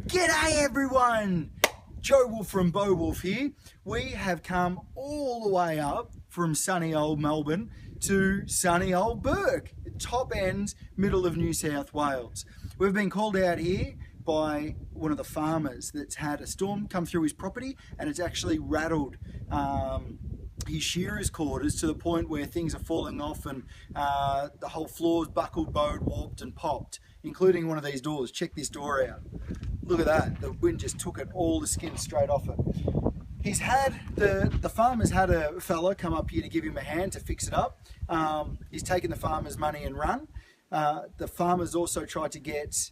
G'day everyone! Joe Wolf from Beowulf here. We have come all the way up from sunny old Melbourne to sunny old Berg, top end, middle of New South Wales. We've been called out here by one of the farmers that's had a storm come through his property and it's actually rattled his shearers' quarters to the point where things are falling off and the whole floor's buckled, bowed, warped and popped, including one of these doors. Check this door out. Look at that, the wind just took it, all the skin straight off it. He's had, the farmer's had a fella come up here to give him a hand to fix it up. He's taken the farmer's money and run. The farmer's also tried to get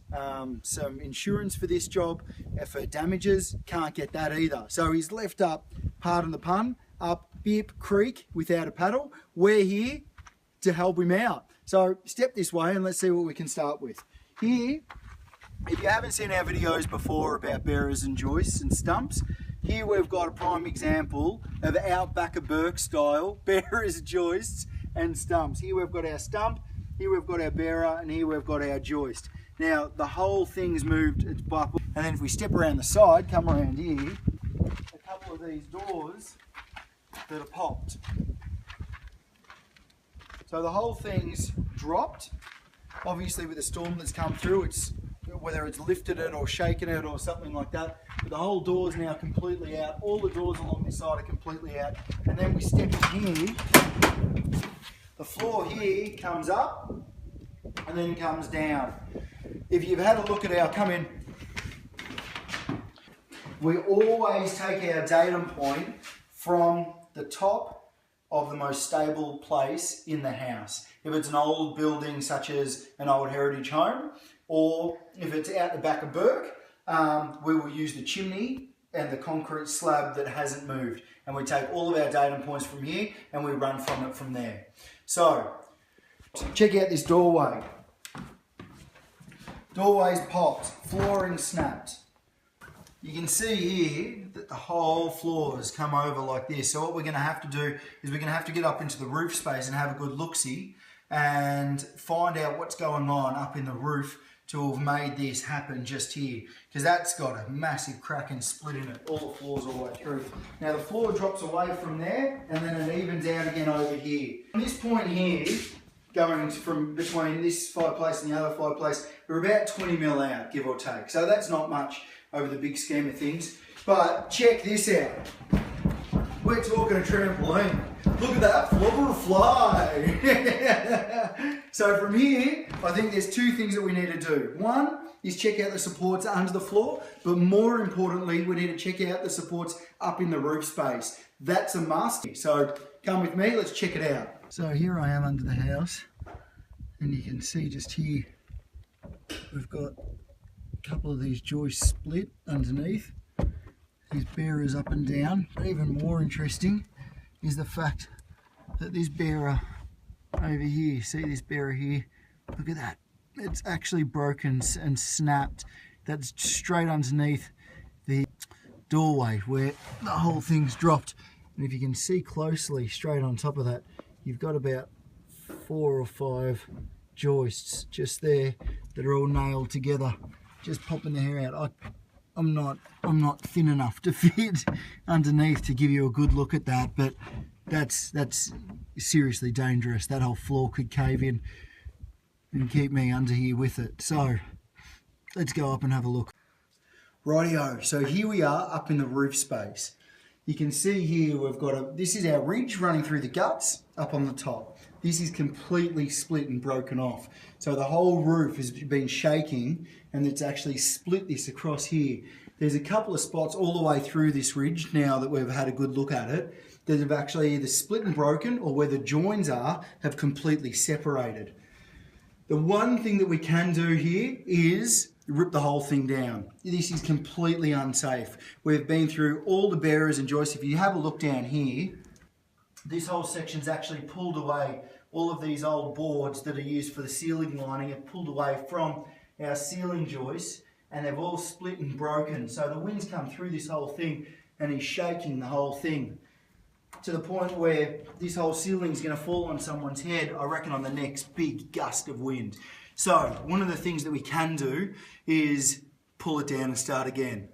some insurance for this job for damages, can't get that either. So he's left up, pardon the pun, up Bip Creek without a paddle. We're here to help him out. So step this way and let's see what we can start with. Here, if you haven't seen our videos before about bearers and joists and stumps, here we've got a prime example of outback Berg style bearers, joists and stumps. Here we've got our stump, here we've got our bearer, and here we've got our joist. Now the whole thing's moved its buckle, and then if we step around the side, come around here, a couple of these doors that are popped. So the whole thing's dropped. Obviously with the storm that's come through, it's whether it's lifted it or shaken it or something like that, but the whole door's now completely out. All the doors along this side are completely out. And then we step in here, the floor here comes up and then comes down. If you've had a look at our come in, we always take our datum point from the top of the most stable place in the house. If it's an old building such as an old heritage home, or if it's out the back of Berg, we will use the chimney and the concrete slab that hasn't moved. And we take all of our datum points from here and we run from it from there. So, check out this doorway. Doorway's popped, flooring snapped. You can see here that the whole floor has come over like this. So what we're going to have to do is we're going to have to get up into the roof space and have a good look-see and find out what's going on up in the roof to have made this happen just here, because that's got a massive crack and split in it, all the floors all the way through. Now the floor drops away from there and then it evens out again over here. From this point here, going from between this fireplace and the other fireplace, we're about 20 mil out, give or take. So that's not much over the big scheme of things. But check this out. We're talking a trampoline. Look at that, flubber fly. So from here, I think there's two things that we need to do. One is check out the supports under the floor, but more importantly, we need to check out the supports up in the roof space. That's a must. So come with me, let's check it out. So here I am under the house, and you can see just here, we've got a couple of these joists split underneath. These bearers up and down. But even more interesting is the fact that this bearer over here, see this bearer here, look at that, it's actually broken and snapped. That's straight underneath the doorway where the whole thing's dropped. And if you can see closely, straight on top of that, you've got about 4 or 5 joists just there that are all nailed together, just popping the hair out. I'm not thin enough to fit underneath to give you a good look at that, but that's seriously dangerous. That whole floor could cave in and keep me under here with it. So let's go up and have a look. Rightio, so here we are up in the roof space. You can see here we've got this is our ridge running through the guts up on the top. This is completely split and broken off. So the whole roof has been shaking and it's actually split this across here. There's a couple of spots all the way through this ridge now that we've had a good look at it that have actually either split and broken, or where the joins are have completely separated. The one thing that we can do here is rip the whole thing down. This is completely unsafe. We've been through all the bearers and joists. If you have a look down here, this whole section's actually pulled away. All of these old boards that are used for the ceiling lining have pulled away from our ceiling joists and they've all split and broken. So the wind's come through this whole thing and is shaking the whole thing to the point where this whole ceiling's going to fall on someone's head, I reckon, on the next big gust of wind. So one of the things that we can do is pull it down and start again.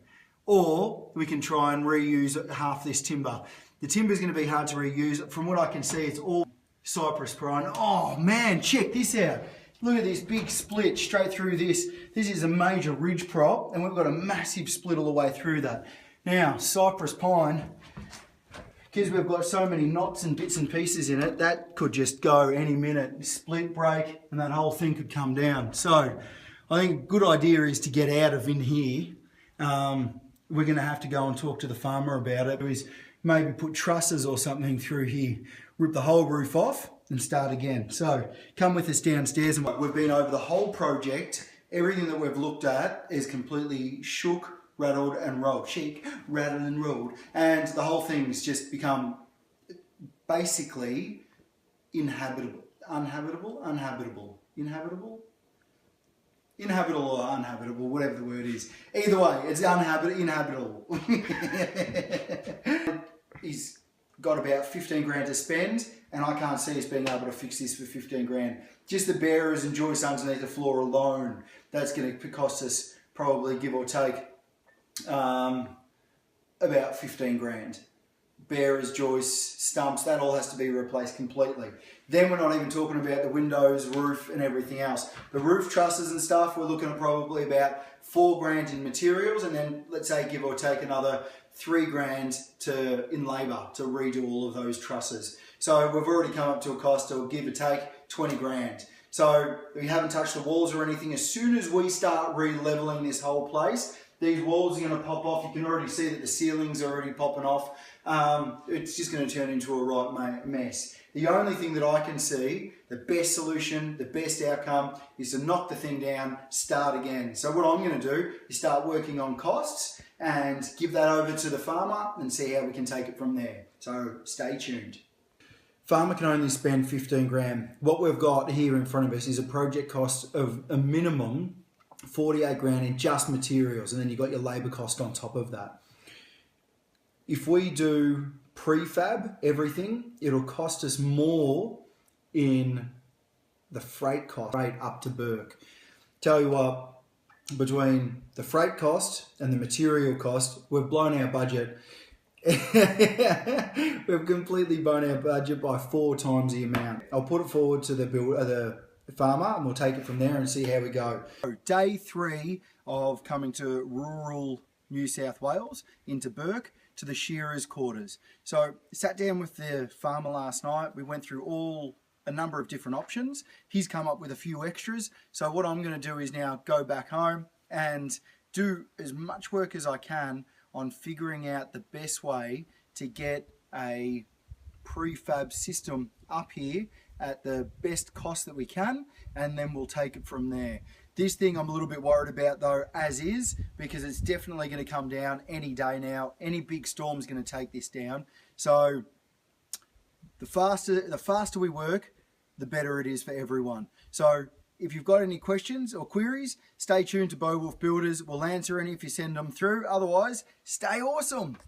Or we can try and reuse half this timber. The timber is going to be hard to reuse. From what I can see, it's all cypress pine. Oh man, check this out. Look at this big split straight through this. This is a major ridge prop, and we've got a massive split all the way through that. Now, cypress pine, because we've got so many knots and bits and pieces in it, that could just go any minute, split, break, and that whole thing could come down. So I think a good idea is to get out of in here. We're going to have to go and talk to the farmer about it. Is maybe put trusses or something through here, rip the whole roof off and start again. So come with us downstairs. And we've been over the whole project. Everything that we've looked at is completely shook, rattled and rolled. Shake, rattled and rolled. And the whole thing's just become basically inhabitable. Inhabitable or unhabitable, whatever the word is. Either way, it's inhabitable. He's got about 15 grand to spend, and I can't see us being able to fix this for 15 grand. Just the bearers and joists underneath the floor alone, that's going to cost us probably, give or take, about 15 grand. Bearers, joists, stumps, that all has to be replaced completely. Then we're not even talking about the windows, roof and everything else. The roof trusses and stuff, we're looking at probably about 4 grand in materials, and then let's say give or take another 3 grand in labour to redo all of those trusses. So we've already come up to a cost of, give or take, 20 grand. So we haven't touched the walls or anything. As soon as we start re-levelling this whole place, these walls are going to pop off. You can already see that the ceiling's already popping off. It's just going to turn into a right mess. The only thing that I can see, the best solution, the best outcome, is to knock the thing down, start again. So what I'm going to do is start working on costs and give that over to the farmer and see how we can take it from there. So stay tuned. Farmer can only spend 15 grand. What we've got here in front of us is a project cost of a minimum 48 grand in just materials, and then you've got your labour cost on top of that. If we do prefab everything, it'll cost us more in the freight cost, freight up to Berg. Tell you what, between the freight cost and the material cost, we've blown our budget. We've completely blown our budget by 4 times the amount. I'll put it forward to the farmer and we'll take it from there and see how we go. Day 3 of coming to rural New South Wales into Berg to the shearers' quarters. So sat down with the farmer last night. We went through a number of different options. He's come up with a few extras. So what I'm going to do is now go back home and do as much work as I can on figuring out the best way to get a prefab system up here at the best cost that we can, and then we'll take it from there. This thing I'm a little bit worried about though, as is, because it's definitely going to come down any day now. Any big storm's going to take this down. So the faster we work, the better it is for everyone. So if you've got any questions or queries, stay tuned to Beowulf Builders. We'll answer any if you send them through. Otherwise, stay awesome.